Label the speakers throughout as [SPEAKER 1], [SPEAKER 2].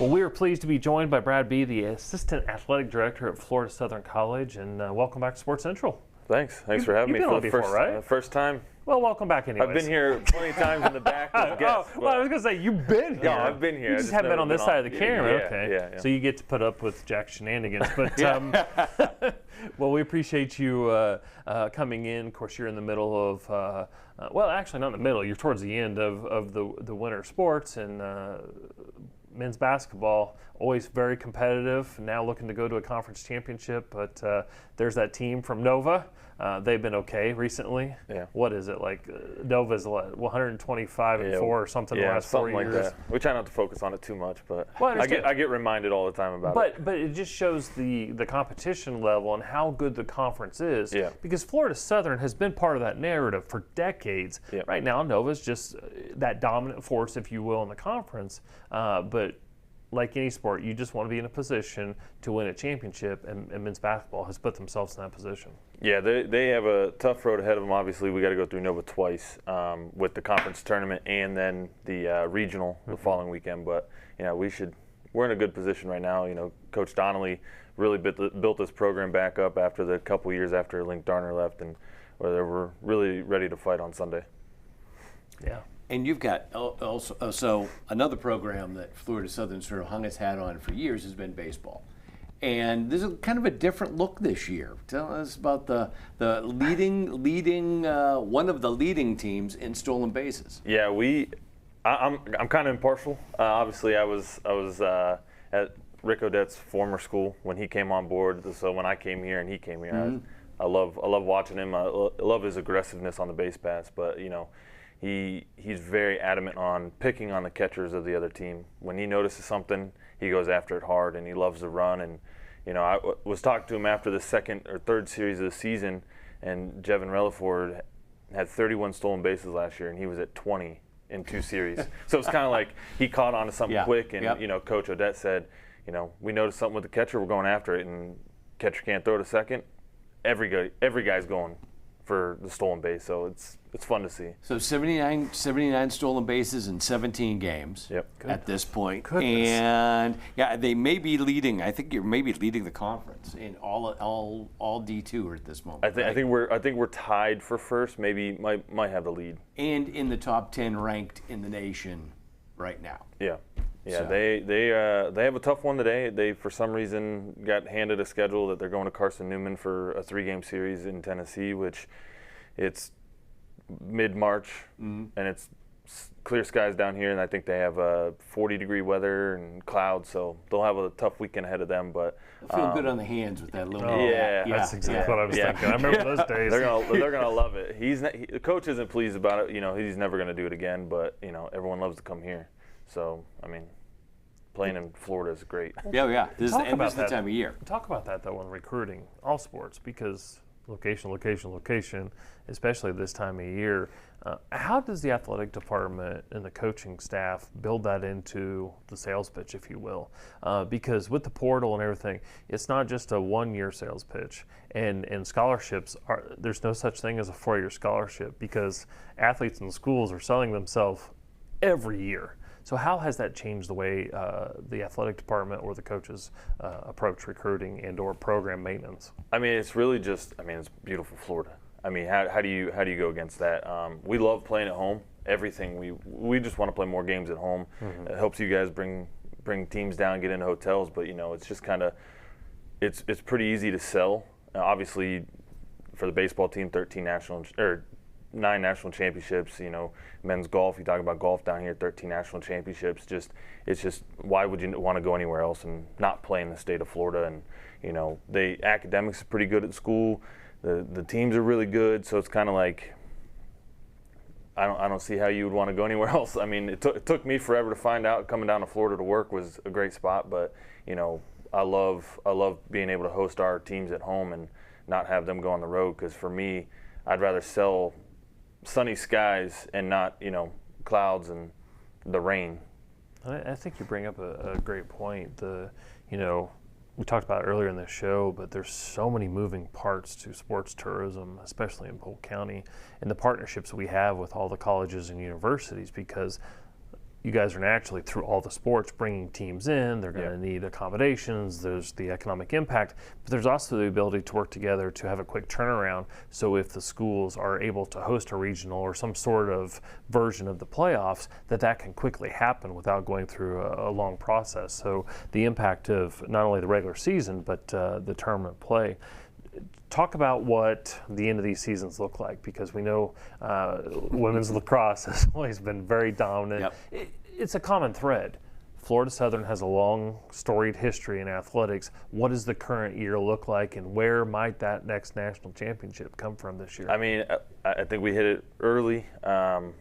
[SPEAKER 1] Well, we are pleased to be joined by Brad B., the Assistant Athletic Director at Florida Southern College, and welcome back to Sports Central.
[SPEAKER 2] Thanks for having me
[SPEAKER 1] for
[SPEAKER 2] the
[SPEAKER 1] before,
[SPEAKER 2] first time.
[SPEAKER 1] Well, welcome back anyways.
[SPEAKER 2] I've been here plenty of times in the back as guests.
[SPEAKER 1] Well, I was going to say, you've been here.
[SPEAKER 2] No, I've been here.
[SPEAKER 1] You just haven't been on this side of the camera.
[SPEAKER 2] Yeah,
[SPEAKER 1] okay.
[SPEAKER 2] Yeah.
[SPEAKER 1] So you get to put up with Jack's shenanigans. But well, we appreciate you coming in. Of course, you're in the middle of, well, actually not in the middle. You're towards the end of the winter sports, and men's basketball, always very competitive, now looking to go to a conference championship, but there's that team from Nova. They've been okay recently.
[SPEAKER 2] Yeah.
[SPEAKER 1] What is it, like Nova's 125-4 or something the last 4 years?
[SPEAKER 2] Like that. We try not to focus on it too much, but
[SPEAKER 1] well,
[SPEAKER 2] I get reminded all the time about it.
[SPEAKER 1] But it just shows the competition level and how good the conference is.
[SPEAKER 2] Yeah.
[SPEAKER 1] Because Florida Southern has been part of that narrative for decades.
[SPEAKER 2] Yeah.
[SPEAKER 1] Right now, Nova's just that dominant force, if you will, in the conference. But like any sport, you just want to be in a position to win a championship, and men's basketball has put themselves in that position.
[SPEAKER 2] Yeah, they have a tough road ahead of them. Obviously, we got to go through Nova twice with the conference tournament and then the regional the following weekend. But we're in a good position right now. You know, Coach Donnelly really built this program back up after the couple years after Link Darner left, and where we're really ready to fight on Sunday.
[SPEAKER 1] Yeah.
[SPEAKER 3] And you've got also so another program that Florida Southern sort of hung its hat on for years has been baseball. And this is kind of a different look this year. Tell us about the leading one of the leading teams in stolen bases.
[SPEAKER 2] Yeah, I'm kind of impartial. Obviously, I was at Rick Odette's former school when he came on board. So when I came here and he came here,
[SPEAKER 3] Mm-hmm.
[SPEAKER 2] I love watching him. I love his aggressiveness on the base pass, but he's very adamant on picking on the catchers of the other team. When he notices something, he goes after it hard, and he loves to run. And I was talking to him after the second or third series of the season, and Jevin Relaford had 31 stolen bases last year, and he was at 20 in 2 series. So it's kind of like he caught on to something quick, and Coach Odette said, we noticed something with the catcher, we're going after it, and catcher can't throw to second. Every guy's going for the stolen base, so it's fun to see.
[SPEAKER 3] So 79 stolen bases in 17 games at this point.
[SPEAKER 1] Goodness.
[SPEAKER 3] And they may be leading. I think you're maybe leading the conference in all D2 at this moment.
[SPEAKER 2] I think we're tied for first. Maybe might have the lead.
[SPEAKER 3] And in the top 10 ranked in the nation right now.
[SPEAKER 2] Yeah. Yeah,
[SPEAKER 3] So.
[SPEAKER 2] they have a tough one today. They, for some reason, got handed a schedule that they're going to Carson Newman for a 3-game series in Tennessee, which it's mid-March, and it's clear skies down here, and I think they have 40-degree weather and clouds, so they'll have a tough weekend ahead of them. But
[SPEAKER 3] Feel good on the hands with that little.
[SPEAKER 1] That's exactly what I was thinking. I remember those days.
[SPEAKER 2] They're gonna love it. The coach isn't pleased about it. He's never gonna do it again. But everyone loves to come here. So playing in Florida is great.
[SPEAKER 3] Yeah. This is
[SPEAKER 1] Talk about
[SPEAKER 3] the time of year.
[SPEAKER 1] Talk about that, though, when recruiting all sports, because location, especially this time of year. How does the athletic department and the coaching staff build that into the sales pitch, if you will? Because with the portal and everything, it's not just a 1-year sales pitch. And scholarships, there's no such thing as a 4-year scholarship, because athletes in schools are selling themselves every year. So how has that changed the way the athletic department or the coaches approach recruiting and or program maintenance?
[SPEAKER 2] It's really just, it's beautiful Florida. How do you go against that? We love playing at home. Everything we just want to play more games at home. Mm-hmm. It helps you guys bring teams down, get into hotels, but it's just kind of it's pretty easy to sell. Obviously, for the baseball team, 9 national championships. Men's golf. You talk about golf down here, 13 national championships. It's just why would you want to go anywhere else and not play in the state of Florida? And the academics are pretty good at school. The teams are really good. So it's kind of like I don't see how you would want to go anywhere else. It took me forever to find out coming down to Florida to work was a great spot, but I love being able to host our teams at home and not have them go on the road, because for me, I'd rather sell sunny skies and not clouds and the rain.
[SPEAKER 1] I think you bring up a great point. We talked about it earlier in the show, but there's so many moving parts to sports tourism, especially in Polk County, and the partnerships we have with all the colleges and universities, because you guys are naturally through all the sports bringing teams in. They're going to need accommodations. There's the economic impact, but there's also the ability to work together to have a quick turnaround. So if the schools are able to host a regional or some sort of version of the playoffs, that can quickly happen without going through a long process. So the impact of not only the regular season, but the tournament play. Talk about what the end of these seasons look like, because we know women's lacrosse has always been very dominant.
[SPEAKER 3] Yep.
[SPEAKER 1] It's a common thread. Florida Southern has a long, storied history in athletics. What does the current year look like, and where might that next national championship come from this year?
[SPEAKER 2] I mean, I think we hit it early.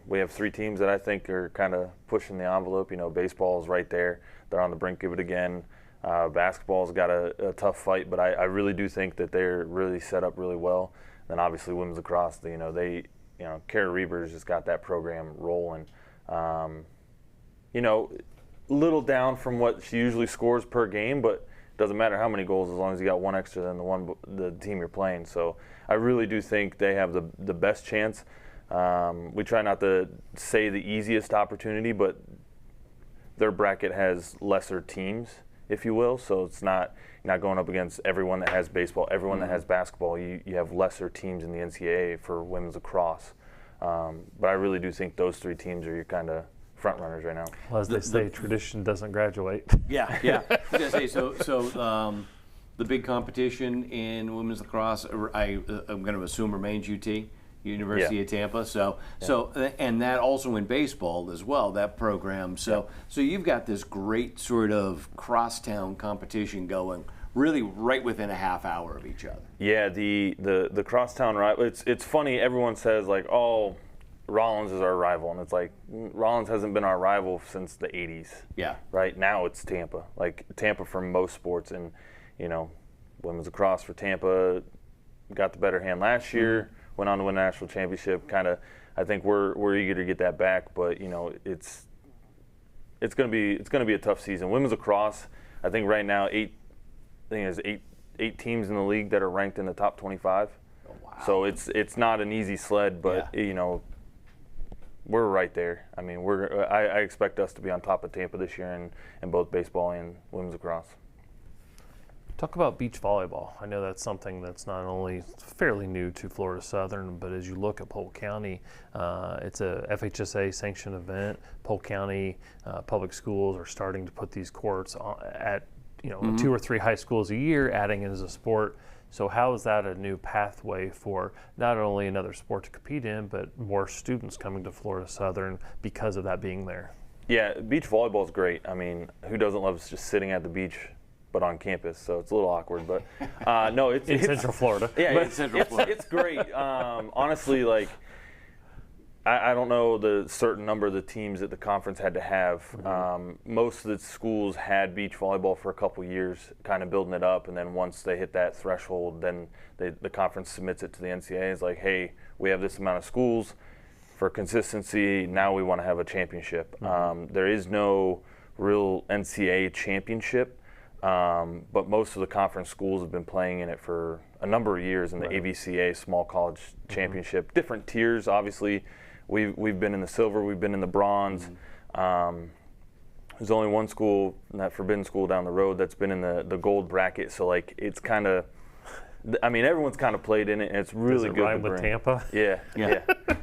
[SPEAKER 2] We have 3 teams that I think are kind of pushing the envelope. You know, baseball is right there. They're on the brink of it again. Basketball's got a tough fight, but I really do think that they're really set up really well. Then obviously women's lacrosse, Kara Reber's just got that program rolling. Little down from what she usually scores per game, but it doesn't matter how many goals as long as you got one extra than the team you're playing. So I really do think they have the best chance. We try not to say the easiest opportunity, but their bracket has lesser teams, if you will. So it's you're not going up against everyone that has baseball, everyone that has basketball. You have lesser teams in the NCAA for women's lacrosse. But I really do think those 3 teams are your kind of front runners right now.
[SPEAKER 1] Well, as they say, tradition doesn't graduate.
[SPEAKER 3] Yeah. I was gonna say, so the big competition in women's lacrosse, I'm going to assume remains UT. University of Tampa. So and that also in baseball as well, that program. So you've got this great sort of crosstown competition going, really right within a half hour of each other.
[SPEAKER 2] Yeah, the crosstown rival. It's funny. Everyone says like, oh, Rollins is our rival, and it's like Rollins hasn't been our rival since the '80s.
[SPEAKER 3] Yeah.
[SPEAKER 2] Right now it's Tampa. Like Tampa for most sports, and women's lacrosse for Tampa got the better hand last year. Went on to win a national championship. I think we're eager to get that back, but it's gonna be a tough season. Women's lacrosse, I think right now there's eight teams in the league that are ranked in the top 25.
[SPEAKER 3] Oh, wow.
[SPEAKER 2] So it's not an easy sled, but we're right there. I mean, I expect us to be on top of Tampa this year in both baseball and women's lacrosse.
[SPEAKER 1] Talk about beach volleyball. I know that's something that's not only fairly new to Florida Southern, but as you look at Polk County, it's a FHSA sanctioned event. Polk County public schools are starting to put these courts at 2 or 3 high schools a year, adding it as a sport. So how is that a new pathway for not only another sport to compete in, but more students coming to Florida Southern because of that being there? Yeah,
[SPEAKER 2] beach volleyball is great. I mean, who doesn't love just sitting at the beach, but on campus? So it's a little awkward, but no, it's
[SPEAKER 1] in Central Florida.
[SPEAKER 2] Yeah, it's great. Honestly, like I don't know the certain number of the teams that the conference had to have. Most of the schools had beach volleyball for a couple years, kind of building it up, and then once they hit that threshold, then the conference submits it to the NCAA. It's like, hey, we have this amount of schools for consistency. Now we want to have a championship. There is no real NCAA championship, but most of the conference schools have been playing in it for a number of years in the AVCA Small College Championship. Different tiers, obviously. We've been in the silver, we've been in the bronze. There's only one school, that Forbidden School down the road, that's been in the gold bracket. So like it's kind of, I mean, everyone's kind of played in it, and it's really good. Does it
[SPEAKER 1] rhyme with Tampa?
[SPEAKER 2] Yeah.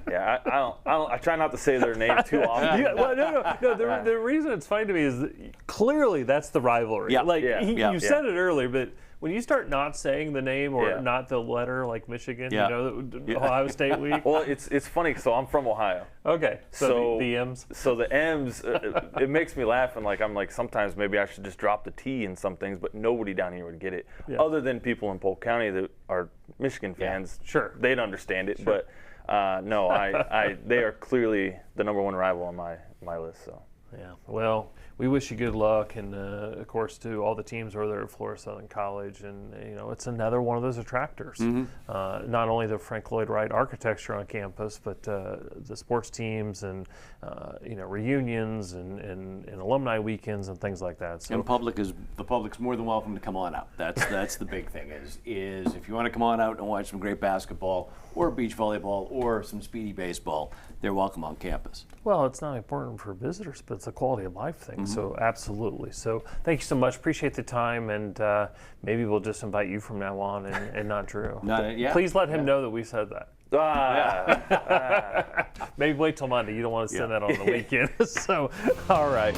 [SPEAKER 2] I try not to say their name too often.
[SPEAKER 1] No. The reason it's funny to me is that clearly that's the rivalry. You said it earlier, but when you start not saying the name or not the letter, like Michigan, Ohio State Week.
[SPEAKER 2] Well, it's funny. So I'm from Ohio.
[SPEAKER 1] Okay. So the M's.
[SPEAKER 2] So the M's, it makes me laugh, and I'm like sometimes maybe I should just drop the T in some things, but nobody down here would get it, other than people in Polk County that are Michigan fans.
[SPEAKER 1] Sure.
[SPEAKER 2] They'd understand it, but no, they are clearly the number one rival on my list. So.
[SPEAKER 1] Yeah. Well, we wish you good luck, and of course to all the teams over there at Florida Southern College, and it's another one of those attractors. Not only the Frank Lloyd Wright architecture on campus, but the sports teams and reunions and alumni weekends and things like that. So
[SPEAKER 3] and the public's more than welcome to come on out. That's the big thing is if you want to come on out and watch some great basketball or beach volleyball or some speedy baseball, they're welcome on campus.
[SPEAKER 1] Well, it's not important for visitors, but it's a quality of life thing.
[SPEAKER 3] Mm-hmm.
[SPEAKER 1] So absolutely. So thank you so much. Appreciate the time, and maybe we'll just invite you from now on, and not Drew. Please let him know that we said that. Maybe wait till Monday. You don't want to send that on the weekend. So, all right.